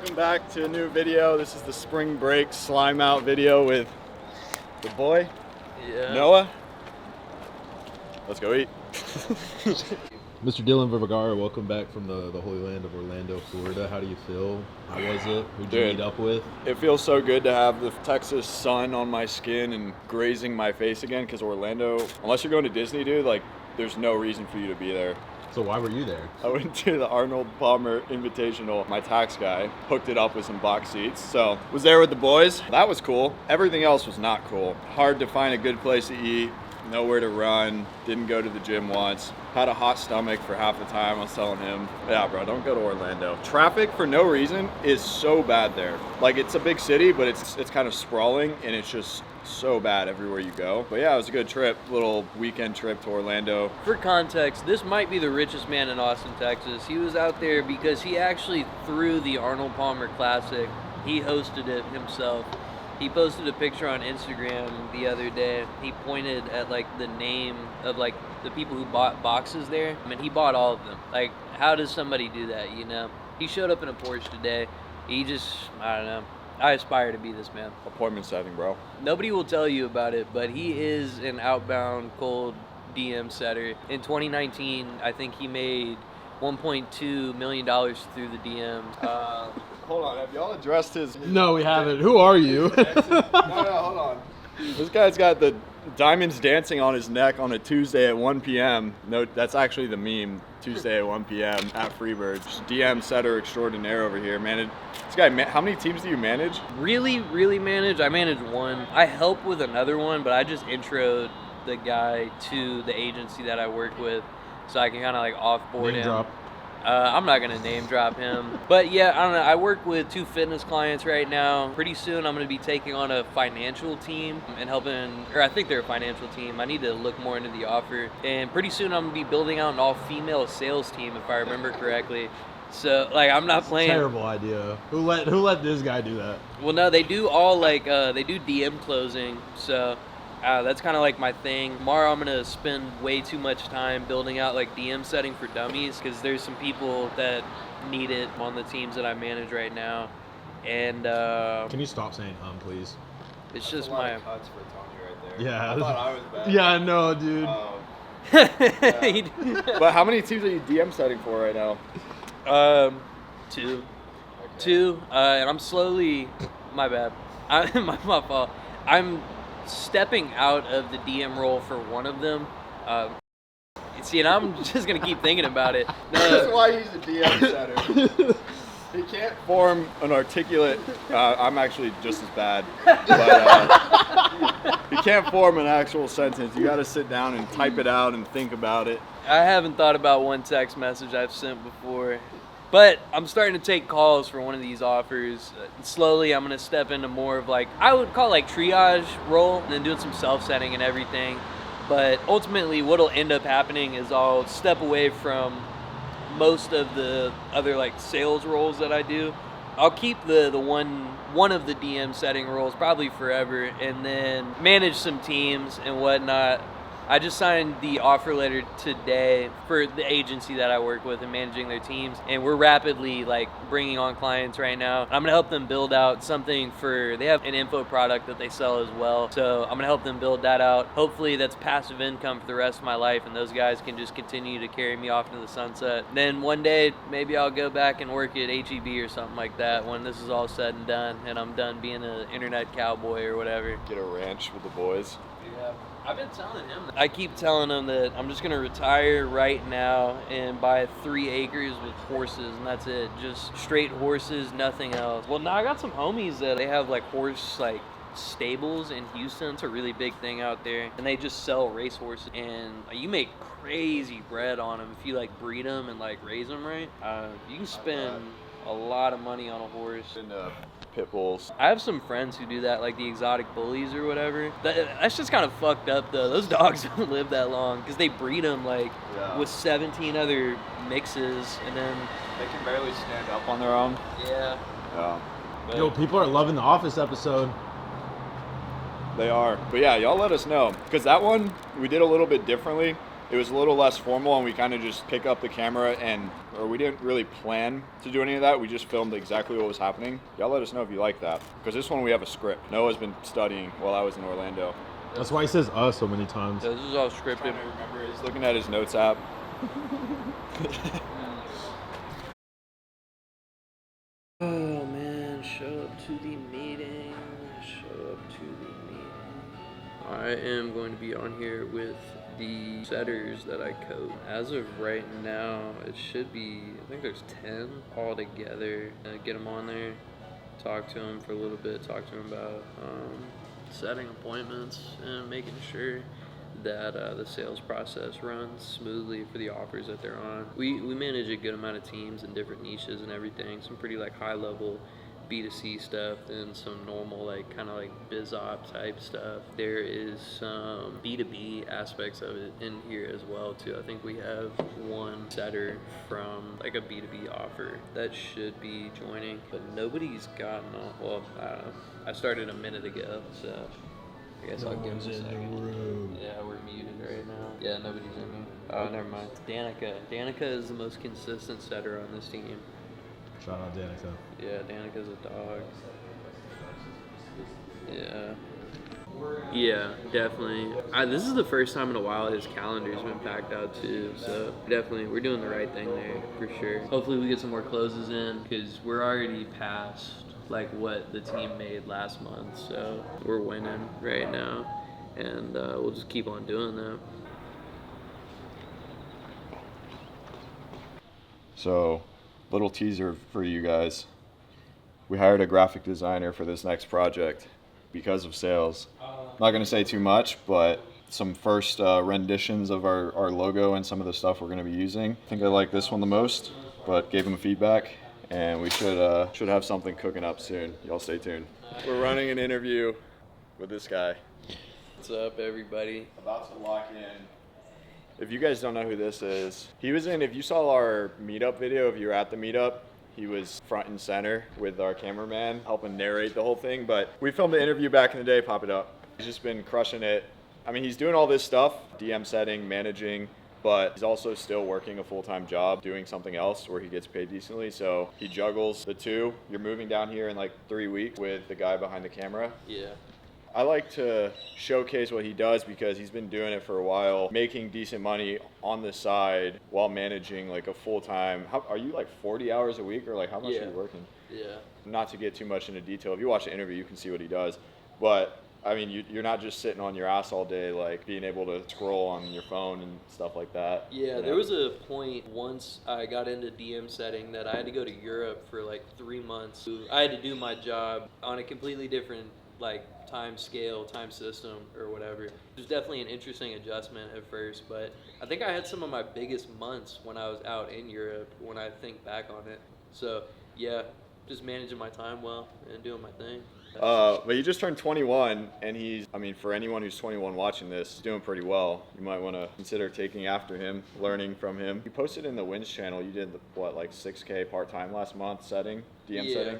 Welcome back to a new video. This is the spring break slime out video with the boy, Noah. Let's go eat. Mr. Dylan Vergara, welcome back from the Holy Land of Orlando, Florida. How do you feel? How was it? Who'd you meet up with? It feels so good to have the Texas sun on my skin and grazing my face again, because Orlando, unless you're going to Disney, dude, like, there's no reason for you to be there. So why were you there? I went to the Arnold Palmer Invitational. My tax guy hooked it up with some box seats. So was there with the boys. That was cool. Everything else was not cool. Hard to find a good place to eat. Nowhere to run. Didn't go to the gym once. Had a hot stomach for half the time. I was telling him, yeah, bro, don't go to Orlando. Traffic for no reason is so bad there. Like, it's a big city, but it's kind of sprawling, and it's just so bad everywhere you go. But yeah, it was a good trip. Little weekend trip to Orlando. For context, this might be the richest man in Austin, Texas. He was out there because he actually threw the Arnold Palmer Classic. He hosted it himself. He posted a picture on Instagram the other day. He pointed at like the name of like the people who bought boxes there. I mean, he bought all of them. Like, how does somebody do that, you know? He showed up in a Porsche today. He just, I don't know. I aspire to be this man. Appointment setting, bro. Nobody will tell you about it, but he is an outbound cold DM setter. In 2019, I think he made $1.2 million through the DMs. Hold on, have y'all addressed his... No, we haven't. Who are you? No, hold on. This guy's got the diamonds dancing on his neck on a Tuesday at 1 p.m. No, that's actually the meme. Tuesday at 1 p.m. at Freebird. DM setter extraordinaire over here, man. This guy, how many teams do you manage? Really manage? I manage one. I help with another one, but I just introed the guy to the agency that I work with, so I can kind of like offboard him. Drop. I'm not going to name drop him. But yeah, I don't know. I work with 2 fitness clients right now. Pretty soon I'm going to be taking on a financial team and helping, or I think they're a financial team. I need to look more into the offer. And pretty soon I'm going to be building out an all-female sales team, if I remember correctly. So, like, I'm not playing. Terrible idea. Who let this guy do that? Well, no, they do all, like, they do DM closing. So that's kind of like my thing. Tomorrow I'm going to spend way too much time building out like DM setting for dummies, because there's some people that need it on the teams that I manage right now. And can you stop saying please? It's That's just a lot my of cuts for Tony right there. Yeah. I thought I was bad. Yeah, I know, dude. Yeah. But how many teams are you DM setting for right now? 2. Okay. 2, and I'm slowly, my bad. My fault. I'm stepping out of the DM role for one of them. See, and I'm just gonna keep thinking about it. That's why he's a DM setter. He can't form an articulate. I'm actually just as bad, but he can't form an actual sentence. You got to sit down and type it out and think about it. I haven't thought about one text message I've sent before. But I'm starting to take calls for one of these offers. Slowly, I'm going to step into more of like, I would call it like triage role, and then doing some self-setting and everything. But ultimately, what'll end up happening is I'll step away from most of the other like sales roles that I do. I'll keep the one of the DM setting roles probably forever, and then manage some teams and whatnot. I just signed the offer letter today for the agency that I work with and managing their teams, and we're rapidly like bringing on clients right now. I'm gonna help them build out something they have an info product that they sell as well, so I'm gonna help them build that out. Hopefully that's passive income for the rest of my life, and those guys can just continue to carry me off into the sunset. Then one day maybe I'll go back and work at HEB or something like that when this is all said and done and I'm done being an internet cowboy or whatever. Get a ranch with the boys. Yeah. I've been telling him that. I keep telling him that I'm just going to retire right now and buy 3 acres with horses, and that's it. Just straight horses, nothing else. Well, now I got some homies that they have like horse like stables in Houston. It's a really big thing out there, and they just sell race horses, and you make crazy bread on them if you like breed them and like raise them right. You can spend a lot of money on a horse. And pit bulls. I have some friends who do that, like the exotic bullies or whatever. That's just kind of fucked up though. Those dogs don't live that long because they breed them like with 17 other mixes, and then they can barely stand up on their own. Yeah. Yeah. Yo, people are loving the Office episode. They are. But yeah, y'all let us know, because that one we did a little bit differently. It was a little less formal, and we kind of just pick up the camera or we didn't really plan to do any of that. We just filmed exactly what was happening. Y'all let us know if you like that, because this one we have a script. Noah's been studying while I was in Orlando. That's why he says us so many times. This is all scripted. Trying to remember, he's looking at his notes app. Oh man, show up to the meeting. Show up to the meeting. I am going to be on here with the setters that I code. As of right now, it should be, I think there's 10 all together. Get them on there, talk to them for a little bit, talk to them about setting appointments and making sure that the sales process runs smoothly for the offers that they're on. We manage a good amount of teams in different niches and everything. Some pretty like high level B2C stuff and some normal like kind of like biz op type stuff. There is some B2B aspects of it in here as well too. I think we have one setter from like a B2B offer that should be joining, but nobody's gotten on. Well, I don't know. I started a minute ago, so I guess I'll give him a second. Yeah, we're muted right now. Yeah, nobody's in here. Oh, never mind. Danica. Danica is the most consistent setter on this team. Shout out Danica. Yeah, Danica's a dog. Yeah. Yeah, definitely. This is the first time in a while his calendar's been packed out too, so definitely we're doing the right thing there for sure. Hopefully we get some more closes in, because we're already past like what the team made last month, so we're winning right now, and we'll just keep on doing that. So, little teaser for you guys. We hired a graphic designer for this next project because of sales. Not going to say too much, but some first renditions of our logo and some of the stuff we're going to be using. I think I like this one the most, but gave him feedback, and we should have something cooking up soon. Y'all stay tuned. We're running an interview with this guy. What's up, everybody? About to lock in. If you guys don't know who this is, he was in, if you saw our meetup video, if you were at the meetup, he was front and center with our cameraman, helping narrate the whole thing. But we filmed an interview back in the day, pop it up. He's just been crushing it. I mean, he's doing all this stuff, DM setting, managing, but he's also still working a full-time job, doing something else where he gets paid decently. So he juggles the two. You're moving down here in like 3 weeks with the guy behind the camera. Yeah. I like to showcase what he does because he's been doing it for a while, making decent money on the side while managing like a full-time. Are you like 40 hours a week, or like how much are you working? Yeah. Not to get too much into detail. If you watch the interview, you can see what he does. But I mean, you're not just sitting on your ass all day, like being able to scroll on your phone and stuff like that. Yeah, there was a point once I got into DM setting that I had to go to Europe for like 3 months. I had to do my job on a completely different like time scale, time system, or whatever. It was definitely an interesting adjustment at first, but I think I had some of my biggest months when I was out in Europe when I think back on it. So yeah, just managing my time well and doing my thing. But he just turned 21, and for anyone who's 21 watching this, he's doing pretty well. You might want to consider taking after him, learning from him. You posted in the Wins channel, you did like 6K part-time last month setting, DM setting?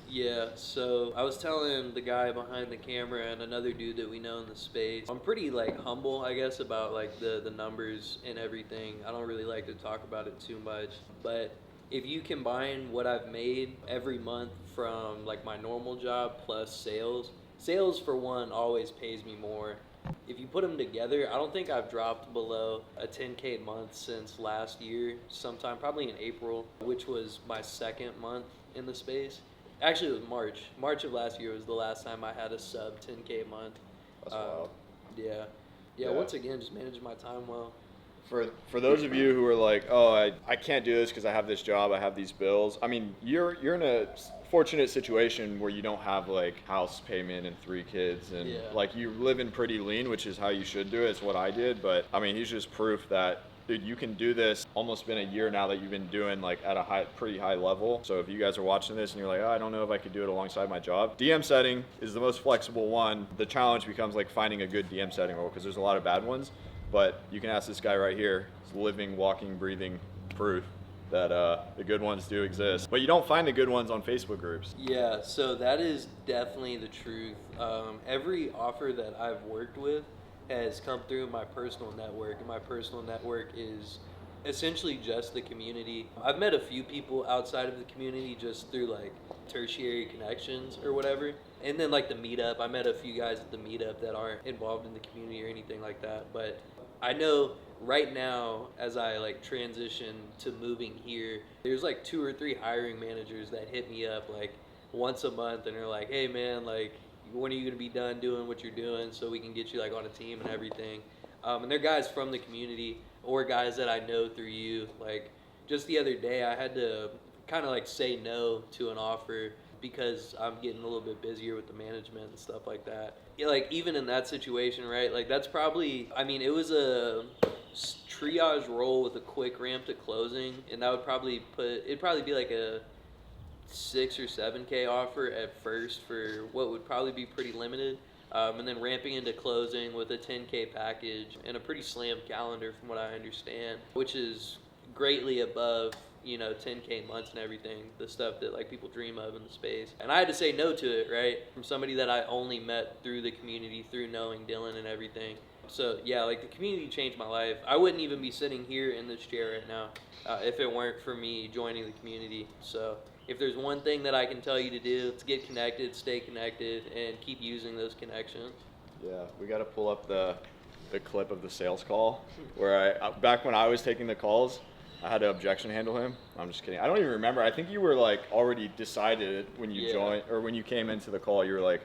Yeah, so I was telling the guy behind the camera and another dude that we know in the space, I'm pretty like humble, I guess, about like the numbers and everything. I don't really like to talk about it too much, but if you combine what I've made every month from like my normal job plus sales for one always pays me more. If you put them together, I don't think I've dropped below a 10K a month since last year, sometime probably in April, which was my second month in the space. Actually, it was March. March of last year was the last time I had a sub 10K a month. That's wild. Yeah, once again, just managing my time well. For those of you who are like, oh, I can't do this because I have this job, I have these bills. I mean, you're in a fortunate situation where you don't have like house payment and 3 kids, and like you live in pretty lean, which is how you should do it. It's what I did, but I mean, he's just proof that, dude, you can do this. Almost been a year now that you've been doing like at a pretty high level. So if you guys are watching this and you're like, oh, I don't know if I could do it alongside my job, DM setting is the most flexible one. The challenge becomes like finding a good DM setting role, because there's a lot of bad ones. But you can ask this guy right here. He's living, walking, breathing proof that the good ones do exist. But you don't find the good ones on Facebook groups. Yeah, so that is definitely the truth. Every offer that I've worked with has come through my personal network, and my personal network is essentially just the community. I've met a few people outside of the community just through like tertiary connections or whatever. And then like the meetup, I met a few guys at the meetup that aren't involved in the community or anything like that. But I know right now, as I like transition to moving here, there's like 2 or 3 hiring managers that hit me up like once a month and they're like, hey man, like when are you gonna be done doing what you're doing so we can get you like on a team and everything. And they're guys from the community or guys that I know through you. Like just the other day I had to kind of like say no to an offer because I'm getting a little bit busier with the management and stuff like that. Yeah, like even in that situation, right? Like that's probably, I mean, it was a triage role with a quick ramp to closing, and that would probably it'd probably be like a 6 or 7K offer at first for what would probably be pretty limited. And then ramping into closing with a 10K package and a pretty slammed calendar from what I understand, which is greatly above, 10K months and everything, the stuff that like people dream of in the space. And I had to say no to it, right? From somebody that I only met through the community, through knowing Dylan and everything. So yeah, like the community changed my life. I wouldn't even be sitting here in this chair right now if it weren't for me joining the community. So if there's one thing that I can tell you to do, it's get connected, stay connected, and keep using those connections. Yeah, we got to pull up the clip of the sales call where back when I was taking the calls, I had to objection handle him. I'm just kidding. I don't even remember. I think you were like already decided when you joined, or when you came into the call, you were like,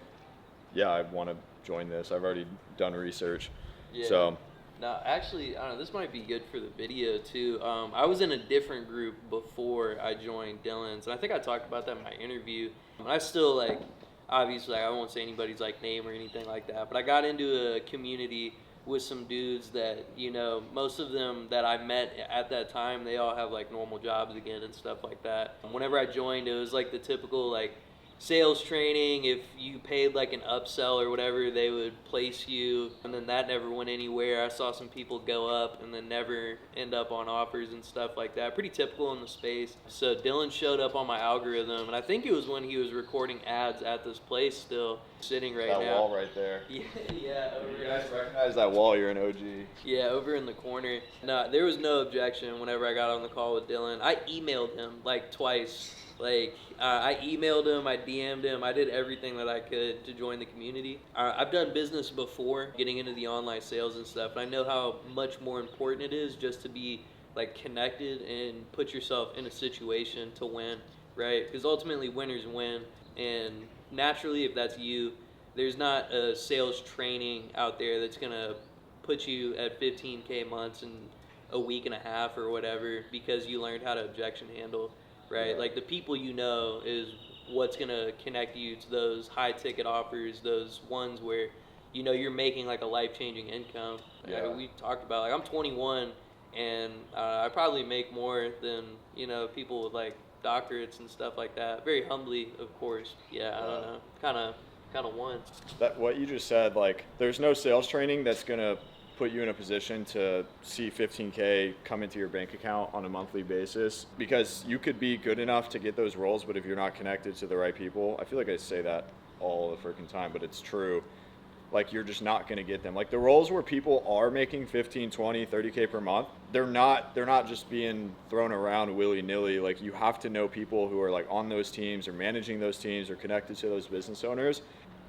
yeah, I want to join this. I've already done research. Yeah. So. Now, actually, I don't know, this might be good for the video too. I was in a different group before I joined Dylan's, and I think I talked about that in my interview. I still like, obviously, I won't say anybody's like name or anything like that, but I got into a community with some dudes that, most of them that I met at that time, they all have like normal jobs again and stuff like that. Whenever I joined, it was like the typical like sales training. If you paid like an upsell or whatever, they would place you, and then that never went anywhere. I saw some people go up and then never end up on offers and stuff like that. Pretty typical in the space. So Dylan showed up on my algorithm, and I think it was when he was recording ads at this place still, sitting right now. That wall right there. Yeah. You guys recognize that wall? You're an OG. Yeah, over in the corner. No, there was no objection whenever I got on the call with Dylan. I emailed him like twice. Like, I emailed him, I DM'd him, I did everything that I could to join the community. I've done business before, getting into the online sales and stuff, and I know how much more important it is just to be, like, connected and put yourself in a situation to win, right? Because ultimately, winners win, and naturally, if that's you, there's not a sales training out there that's going to put you at 15K months in a week and a half or whatever because you learned how to objection handle. Right, like the people is what's gonna connect you to those high ticket offers, those ones where you're making like a life changing income. Yeah. We talked about like I'm 21 and I probably make more than people with like doctorates and stuff like that. Very humbly, of course. Yeah, I don't know, kind of one. That what you just said, like there's no sales training that's gonna put you in a position to see 15K come into your bank account on a monthly basis, because you could be good enough to get those roles, but if you're not connected to the right people, I feel like I say that all the freaking time, but it's true. Like you're just not going to get them. Like the roles where people are making 15, 20, 30K per month, they're not just being thrown around willy-nilly. Like you have to know people who are like on those teams or managing those teams or connected to those business owners.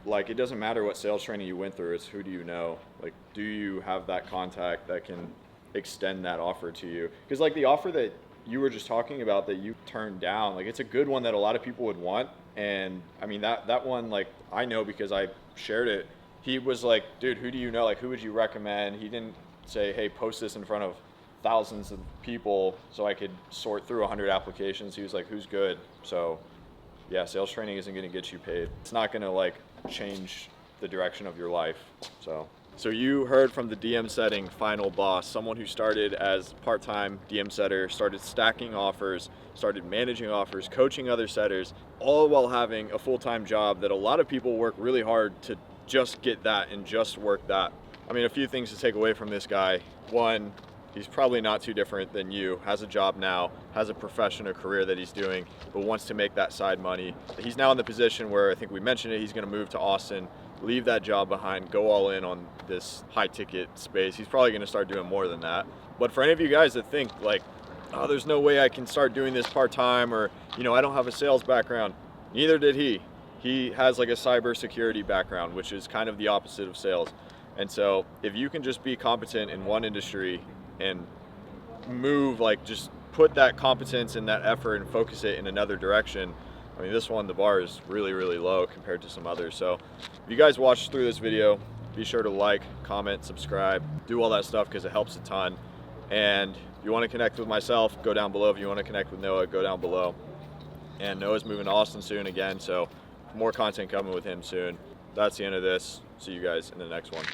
Like it doesn't matter what sales training you went through, it's who do you know? Like do you have that contact that can extend that offer to you? Because like the offer that you were just talking about that you turned down, like it's a good one that a lot of people would want. And I mean that one, like I know because I shared it. He was like, dude, who do you know? Like who would you recommend? He didn't say, hey, post this in front of thousands of people so I could sort through 100 applications. He was like, who's good? So yeah, sales training isn't going to get you paid. It's not going to like change the direction of your life. So you heard from the DM setting final boss, someone who started as part-time DM setter, started stacking offers, started managing offers, coaching other setters, all while having a full-time job that a lot of people work really hard to just get that and just work that. I mean, a few things to take away from this guy. One, he's probably not too different than you, has a job now, has a profession, a career that he's doing, but wants to make that side money. He's now in the position where I think we mentioned it, he's going to move to Austin leave that job behind, go all in on this high ticket space. He's probably going to start doing more than that. But for any of you guys that think like, oh, there's no way I can start doing this part-time, or, you know, I don't have a sales background. Neither did he. He has like a cybersecurity background, which is kind of the opposite of sales. And so if you can just be competent in one industry and move, like just put that competence and that effort and focus it in another direction, I mean, this one, the bar is really, really low compared to some others. So if you guys watch through this video, be sure to like, comment, subscribe, do all that stuff because it helps a ton. And if you want to connect with myself, go down below. If you want to connect with Noah, go down below. And Noah's moving to Austin soon again, so more content coming with him soon. That's the end of this. See you guys in the next one.